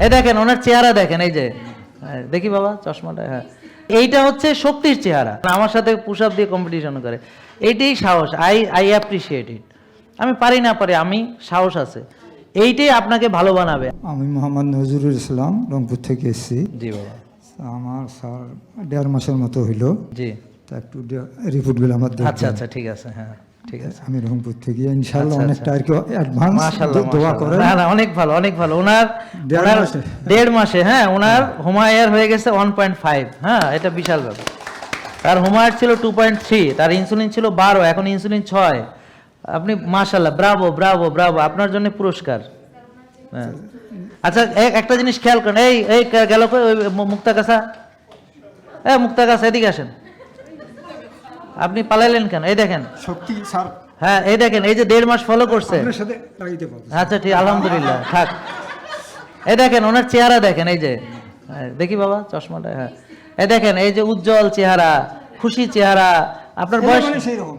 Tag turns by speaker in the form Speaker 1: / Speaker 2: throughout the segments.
Speaker 1: এই দেখেন ওনার চেহারা দেখেন, এই যে দেখি বাবা চশমাটা, হ্যাঁ এইটা হচ্ছে শক্তির চেহারা। আমার সাথে পুশ আপ দিয়ে কম্পিটিশন করে, এইটাই সাহস। I appreciate it. আমি পারি না পারি, আমি সাহস আছে, এইটাই আপনাকে ভালো বানাবে।
Speaker 2: আমি মোহাম্মদ নজরুল ইসলাম, রংপুর থেকে এসেছি।
Speaker 1: জি বাবা।
Speaker 2: আমার স্যার 1.5 মাসের মতো হইলো।
Speaker 1: জি
Speaker 2: তা একটু রিপোর্টগুলো আমার দেখবেন।
Speaker 1: আচ্ছা আচ্ছা, ঠিক আছে, হ্যাঁ ঠিক আছে।
Speaker 2: আমি রংপুর থেকে ইনশাআল্লাহ
Speaker 1: আচ্ছা,
Speaker 2: অনেকটা আর কি অ্যাডভান্স
Speaker 1: মাশাআল্লাহ
Speaker 2: দোয়া করেন।
Speaker 1: না না, অনেক ভালো অনেক ভালো। ওনার
Speaker 2: 1.5 মাসে।
Speaker 1: 1.5 মাসে, হ্যাঁ ওনার হোমায়ার হয়ে গেছে 1.5। হ্যাঁ এটা বিশাল ব্যাপার। তার হোমায়ার ছিল 2.3, তার ইনসুলিন ছিল 12, এখন ইনসুলিন 6। আপনি মাশাআল্লাহ, ব্রাভো ব্রাভো ব্রাভো, আপনার জন্য পুরস্কার। হ্যাঁ আচ্ছা, একটা জিনিস খেয়াল করেন, এই গেল কই ওই মুক্তাগাছা, মুক্তাগাছা এদিকে আসেন। আপনি পালাইলেন কেন? এই দেখেন
Speaker 2: শক্তি স্যার
Speaker 1: হ্যাঁ, এই দেখেন এই যে 1.5 মাস ফলো করছে।
Speaker 2: আপনার সাথে রাইতে পারবো।
Speaker 1: আচ্ছা ঠিক, আলহামদুলিল্লাহ থাক। এই দেখেন ওনার চেহারা দেখেন, এই যে দেখি বাবা চশমাটা, হ্যাঁ এই দেখেন এই যে উজ্জ্বল চেহারা, খুশি চেহারা। আপনার বয়স,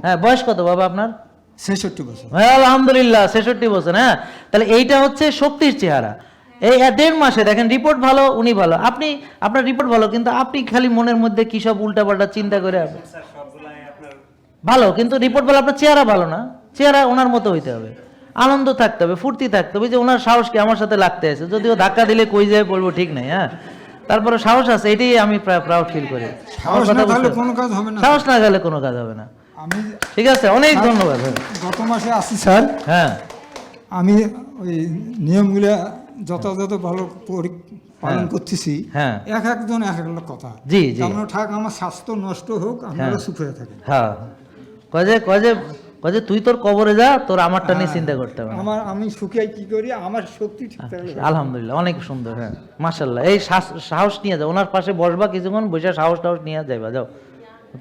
Speaker 1: হ্যাঁ বয়স কত বাবা আপনার?
Speaker 2: 66 বছর।
Speaker 1: হ্যাঁ আলহামদুলিল্লাহ 66 বছর। হ্যাঁ তাহলে এইটা হচ্ছে শক্তির চেহারা। এই 1.5 মাসে দেখেন রিপোর্ট ভালো, উনি ভালো, আপনি আপনার রিপোর্ট ভালো, কিন্তু আপনি খালি মনের মধ্যে কি সব উল্টাপাল্টা চিন্তা করে ভালো, কিন্তু রিপোর্ট ভালো, আপনার চেহারা ভালো না। চেহারা ওনার মতো হইতে হবে, আনন্দ থাকতে হবে, ফুর্তি থাকতে হবে। যে ওনার সাহস কি আমার সাথে লাগতে আছে, যদিও ধাক্কা দিলে কই যায় বলবো ঠিক নাই, হ্যাঁ তারপরে সাহস আছে, এটাই আমি প্রাউড ফিল করি।
Speaker 2: সাহস না থাকলে কোনো কাজ হবে না।
Speaker 1: সাহস না গেলে কোনো কাজ হবে না।
Speaker 2: আমি
Speaker 1: ঠিক আছে, অনেক ধন্যবাদ।
Speaker 2: গত মাসে আসছি স্যার।
Speaker 1: হ্যাঁ
Speaker 2: আমি ওই নিয়মগুলো যথাযথ ভালো পালন করতেছি।
Speaker 1: হ্যাঁ
Speaker 2: একজন এক এক কথা।
Speaker 1: জি জি,
Speaker 2: আমরা থাক আমার স্বাস্থ্য নষ্ট হোক, আপনারা সুখ হয়ে থাকেন।
Speaker 1: হ্যাঁ কয়ে তুই তোর কবরে যা, তোর আমারটা নিয়ে চিন্তা করতে হবে না।
Speaker 2: আমি সুখে কি করি, আমার শক্তি ঠিক থাকলে।
Speaker 1: আলহামদুলিল্লাহ অনেক সুন্দর। হ্যাঁ মাশাআল্লাহ, এই সাহস নিয়ে যাও, ওনার পাশে বসবা কিছুক্ষণ, বসে সাহস নিয়ে যাইবা, যাও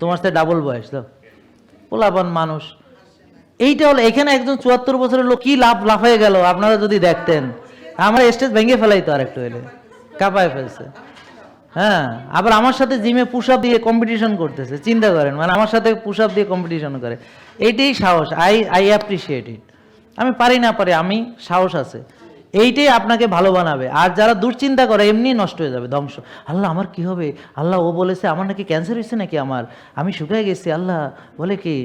Speaker 1: তোমার সাথে ডাবল বয়স, যাও পোলাপান মানুষ। এইটা হলো, এখানে একজন 74 বছরের লোক কি লাফাই গেল, আপনারা যদি দেখতেন। আমার স্টেজ ভেঙে ফেলাইতো আর একটু এলে, কাঁপায় ফেলছে। হ্যাঁ আবার আমার সাথে জিমে পুশ আপ দিয়ে কম্পিটিশন করতেছে, চিন্তা করেন, মানে আমার সাথে পুশ আপ দিয়ে কম্পিটিশন করে, এইটাই সাহস। I appreciate it. আমি পারি না পারি, আমি সাহস আছে, এইটাই আপনাকে ভালো বানাবে। আর যারা দুশ্চিন্তা করে এমনি নষ্ট হয়ে যাবে, ধ্বংস। আল্লাহ আমার কি হবে, আল্লাহ ও বলেছে আমার নাকি ক্যান্সার হয়েছে নাকি, আমি শুকিয়ে গেছি, আল্লাহ বলে কি,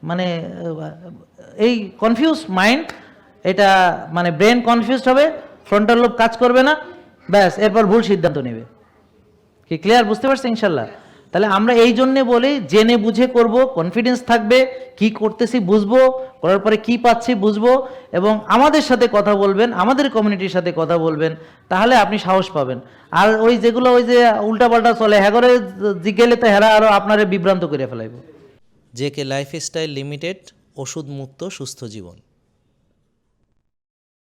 Speaker 1: মানে এই কনফিউজ মাইন্ড, এটা মানে ব্রেন কনফিউজড হবে, ফ্রন্টাল লোব কাজ করবে না, ব্যাস এরপর ভুল সিদ্ধান্ত নেবে। কি ক্লিয়ার, বুঝতে পারছি ইনশাল্লাহ? তাহলে আমরা এই জন্যে বলি জেনে বুঝে করব, কনফিডেন্স থাকবে, কি করতেছি বুঝবো, করার পরে কি পাচ্ছি বুঝবো, এবং আমাদের সাথে কথা বলবেন, আমাদের কমিউনিটির সাথে কথা বলবেন, তাহলে আপনি সাহস পাবেন। আর ওই যেগুলো ওই যে উল্টাপাল্টা চলে, হ্যাঁ করে জিজ্ঞেলে তো হেরা আরও আপনারে বিভ্রান্ত করে ফেলাইব।
Speaker 3: জেকে লাইফস্টাইল লিমিটেড, ওষুধ মুক্ত সুস্থ জীবন।